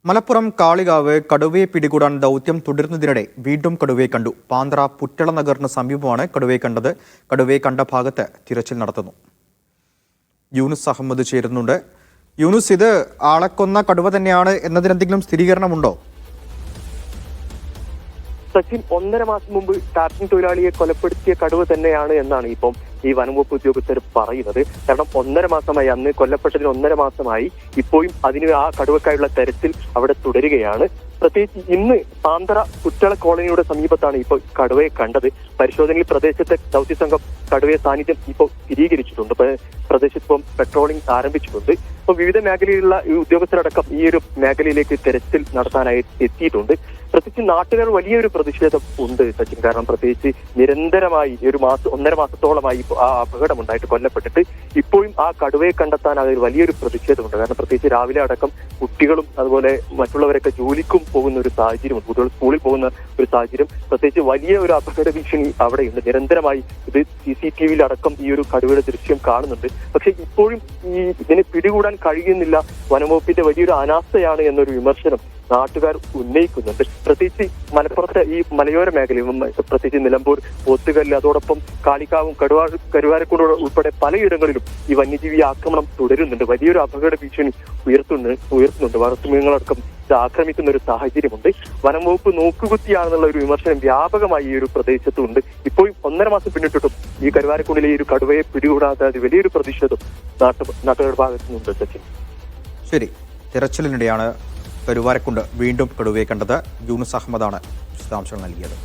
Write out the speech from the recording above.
മലപ്പുറം കാളികാവ് കടുവയെ പിടികൂടാൻ ദൗത്യം തുടരുന്നതിനിടെ വീണ്ടും കടുവയെ കണ്ടു. പാന്ത്ര പുറ്റള നഗറിന് സമീപമാണ് കടുവയെ കണ്ടത്. കടുവയെ കണ്ട ഭാഗത്ത് തിരച്ചിൽ നടത്തുന്നു. യൂനുസ് അഹമ്മദ് ചേരുന്നുണ്ട്. യൂനുസ്, ഇത് ആളെക്കൊന്ന കടുവ തന്നെയാണ് എന്നതിനെന്തെങ്കിലും സ്ഥിരീകരണമുണ്ടോ? സച്ചിൻ, 1.5 മാസം മുമ്പ് ടാപ്പിംഗ് തൊഴിലാളിയെ കൊലപ്പെടുത്തിയ കടുവ തന്നെയാണ് എന്നാണ് ഇപ്പം ഈ വനംവകുപ്പ് ഉദ്യോഗസ്ഥർ പറയുന്നത്. കാരണം 1.5 മാസമായി, അന്ന് കൊല്ലപ്പെട്ടതിന് 1.5 മാസമായി ഇപ്പോഴും ആ കടുവക്കായുള്ള തെരച്ചിൽ അവിടെ തുടരുകയാണ്. പ്രത്യേകിച്ച് ഇന്ന് പാന്തറ കുറ്റള കോളനിയുടെ സമീപത്താണ് ഇപ്പോൾ കടുവയെ കണ്ടത്. പരിശോധനയിൽ പ്രദേശത്തെ ദൗത്യ സംഘം കടുവയെ സാന്നിധ്യം ഇപ്പോൾ സ്ഥിരീകരിച്ചിട്ടുണ്ട്. പ്രദേശത്ത് ഇപ്പം പെട്രോളിംഗ് ആരംഭിച്ചിട്ടുണ്ട്. ഇപ്പൊ വിവിധ മേഖലയിലുള്ള ഉദ്യോഗസ്ഥരടക്കം ഈ ഒരു മേഖലയിലേക്ക് തെരച്ചിൽ നടത്താനായി എത്തിയിട്ടുണ്ട്. പ്രത്യേകിച്ച് നാട്ടുകാർ വലിയൊരു പ്രതിഷേധം ഉണ്ട് സച്ചിൻ. കാരണം പ്രത്യേകിച്ച് നിരന്തരമായി 1.5 മാസത്തോളമായി ആ അപകടം ഉണ്ടായിട്ട് കൊല്ലപ്പെട്ടിട്ട് ഇപ്പോഴും ആ കടുവയെ കണ്ടെത്താൻ അതിൽ വലിയൊരു പ്രതിഷേധമുണ്ട്. കാരണം പ്രത്യേകിച്ച് രാവിലെ അടക്കം കുട്ടികളും അതുപോലെ മറ്റുള്ളവരൊക്കെ ജോലിക്കും പോകുന്ന ഒരു സാഹചര്യമുണ്ട്. കുട്ടികൾ സ്കൂളിൽ പോകുന്ന ഒരു സാഹചര്യം. പ്രത്യേകിച്ച് വലിയ ഒരു അപകട ഭീഷണി അവിടെയുണ്ട്. നിരന്തരമായി ഇത് CCTV അടക്കം ഈ ഒരു കടുവയുടെ ദൃശ്യം കാണുന്നുണ്ട്. പക്ഷെ ഇപ്പോഴും ഇതിനെ പിടികൂടാൻ കഴിയുന്നില്ല. വനംവകുപ്പിന്റെ വലിയൊരു അനാസ്ഥയാണ് എന്നൊരു വിമർശനം നാട്ടുകാർ ഉന്നയിക്കുന്നുണ്ട്. പ്രത്യേകിച്ച് മലപ്പുറത്തെ ഈ മലയോര മേഖലയും, പ്രത്യേകിച്ച് നിലമ്പൂർ, പോത്തുകല്ല്, അതോടൊപ്പം കാളികാവും കരുവാരക്കുണ്ട് ഉൾപ്പെടെ പലയിടങ്ങളിലും ഈ വന്യജീവി ആക്രമണം തുടരുന്നുണ്ട്. വലിയൊരു അപകട ഭീഷണി ഉയർത്തുന്നുണ്ട്. വളർത്തുമൃഗങ്ങളടക്കം ഇത് ആക്രമിക്കുന്ന ഒരു സാഹചര്യമുണ്ട്. വനംവകുപ്പ് നോക്കുകുത്തിയാണെന്നുള്ള ഒരു വിമർശനം വ്യാപകമായി ഈ ഒരു പ്രദേശത്തുണ്ട്. ഇപ്പോഴും 1.5 മാസം പിന്നിട്ടിട്ടും ഈ കരുവാരക്കുണ്ടിലെ ഈ ഒരു കടുവയെ പിടികൂടാതെ വലിയൊരു പ്രതിഷേധം നാട്ടുകാരുടെ ഭാഗത്തു നിന്നുണ്ട് സച്ചിൻ. ശരി, തിരച്ചിലിനിടെയാണ് കരുവാരക്കുണ്ട് വീണ്ടും കടുവയെ കണ്ടത്. യൂനുസ് അഹമ്മദാണ് വിശദാംശങ്ങൾ നൽകിയത്.